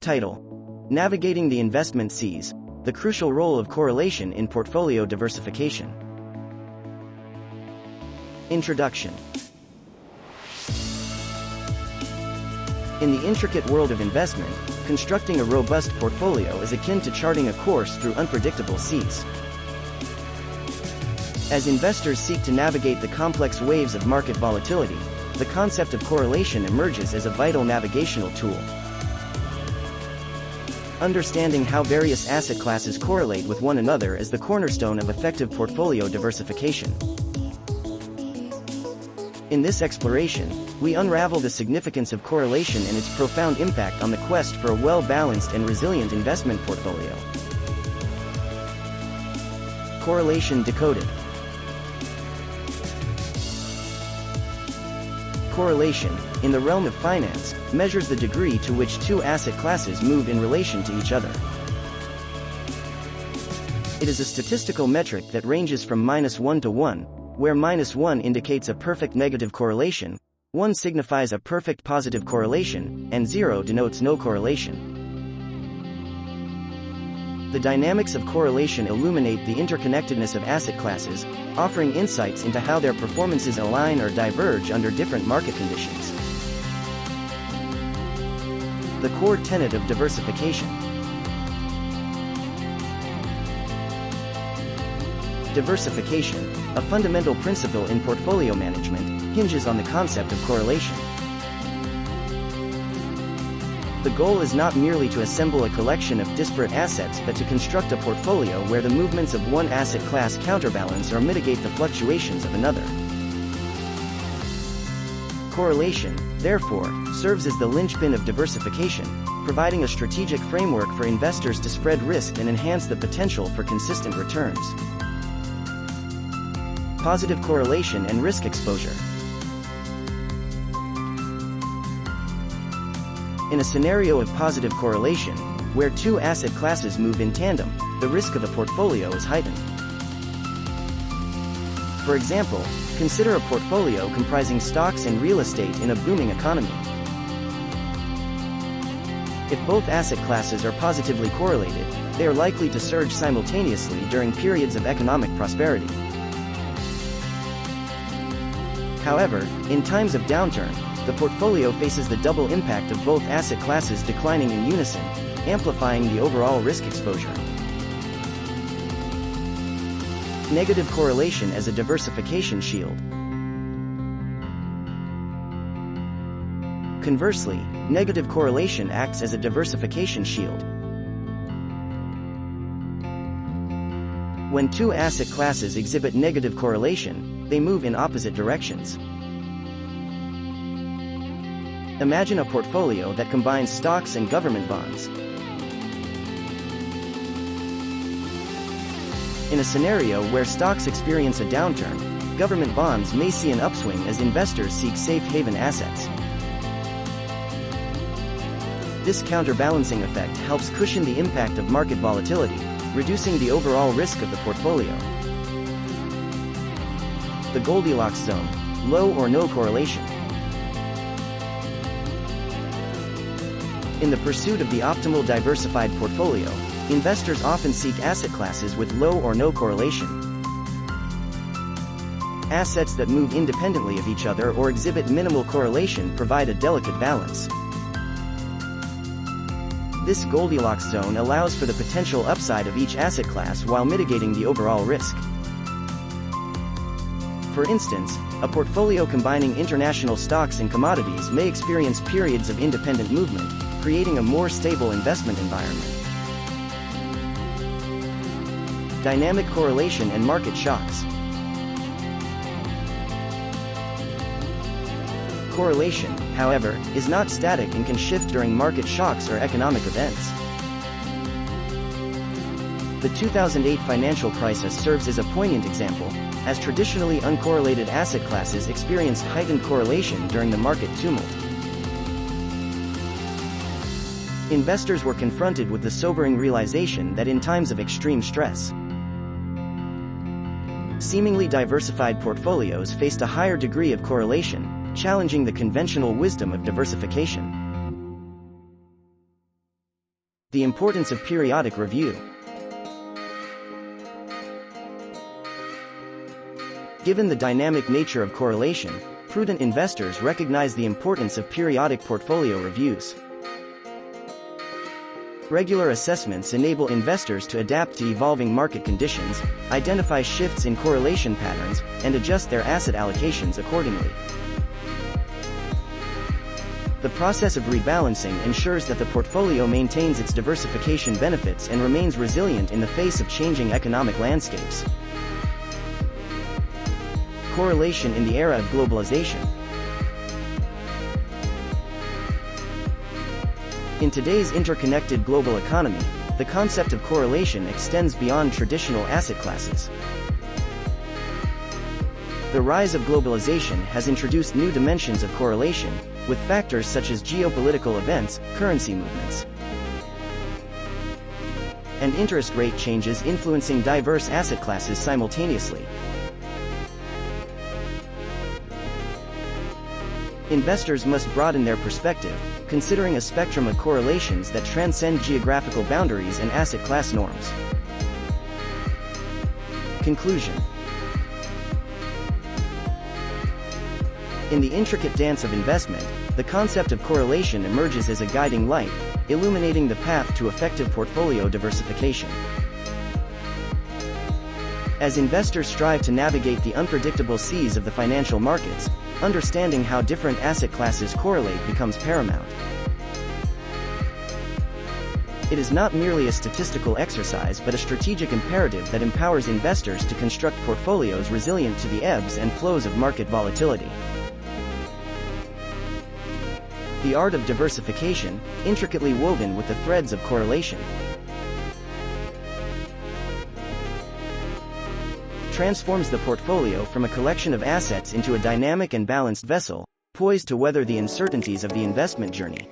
Title: Navigating the Investment Seas, the Crucial Role of Correlation in Portfolio Diversification. Introduction. In the intricate world of investment, constructing a robust portfolio is akin to charting a course through unpredictable seas. As investors seek to navigate the complex waves of market volatility, the concept of correlation emerges as a vital navigational tool. Understanding how various asset classes correlate with one another is the cornerstone of effective portfolio diversification. In this exploration, we unravel the significance of correlation and its profound impact on the quest for a well-balanced and resilient investment portfolio. Correlation decoded. Correlation, in the realm of finance, measures the degree to which two asset classes move in relation to each other. It is a statistical metric that ranges from -1 to 1, where -1 indicates a perfect negative correlation, 1 signifies a perfect positive correlation, and 0 denotes no correlation. The dynamics of correlation illuminate the interconnectedness of asset classes, offering insights into how their performances align or diverge under different market conditions. The core tenet of diversification. Diversification, a fundamental principle in portfolio management, hinges on the concept of correlation. The goal is not merely to assemble a collection of disparate assets but to construct a portfolio where the movements of one asset class counterbalance or mitigate the fluctuations of another. Correlation, therefore, serves as the linchpin of diversification, providing a strategic framework for investors to spread risk and enhance the potential for consistent returns. Positive correlation and risk exposure. In a scenario of positive correlation, where two asset classes move in tandem, the risk of a portfolio is heightened. For example, consider a portfolio comprising stocks and real estate in a booming economy. If both asset classes are positively correlated, they are likely to surge simultaneously during periods of economic prosperity. However, in times of downturn, the portfolio faces the double impact of both asset classes declining in unison, amplifying the overall risk exposure. Negative correlation as a diversification shield. Conversely, negative correlation acts as a diversification shield. When two asset classes exhibit negative correlation, they move in opposite directions. Imagine a portfolio that combines stocks and government bonds. In a scenario where stocks experience a downturn, government bonds may see an upswing as investors seek safe haven assets. This counterbalancing effect helps cushion the impact of market volatility, reducing the overall risk of the portfolio. The Goldilocks zone: low or no correlation. In the pursuit of the optimal diversified portfolio, investors often seek asset classes with low or no correlation. Assets that move independently of each other or exhibit minimal correlation provide a delicate balance. This Goldilocks zone allows for the potential upside of each asset class while mitigating the overall risk. For instance, a portfolio combining international stocks and commodities may experience periods of independent movement, creating a more stable investment environment. Dynamic correlation and market shocks. Correlation, however, is not static and can shift during market shocks or economic events. The 2008 financial crisis serves as a poignant example, as traditionally uncorrelated asset classes experienced heightened correlation during the market tumult. Investors were confronted with the sobering realization that in times of extreme stress, seemingly diversified portfolios faced a higher degree of correlation, challenging the conventional wisdom of diversification. The importance of periodic review. Given the dynamic nature of correlation, prudent investors recognize the importance of periodic portfolio reviews. Regular assessments enable investors to adapt to evolving market conditions, identify shifts in correlation patterns, and adjust their asset allocations accordingly. The process of rebalancing ensures that the portfolio maintains its diversification benefits and remains resilient in the face of changing economic landscapes. Correlation in the era of globalization. In today's interconnected global economy, the concept of correlation extends beyond traditional asset classes. The rise of globalization has introduced new dimensions of correlation, with factors such as geopolitical events, currency movements, and interest rate changes influencing diverse asset classes simultaneously. Investors must broaden their perspective, considering a spectrum of correlations that transcend geographical boundaries and asset class norms. Conclusion. In the intricate dance of investment, the concept of correlation emerges as a guiding light, illuminating the path to effective portfolio diversification. As investors strive to navigate the unpredictable seas of the financial markets, understanding how different asset classes correlate becomes paramount. It is not merely a statistical exercise but a strategic imperative that empowers investors to construct portfolios resilient to the ebbs and flows of market volatility. The art of diversification, intricately woven with the threads of correlation, transforms the portfolio from a collection of assets into a dynamic and balanced vessel, poised to weather the uncertainties of the investment journey.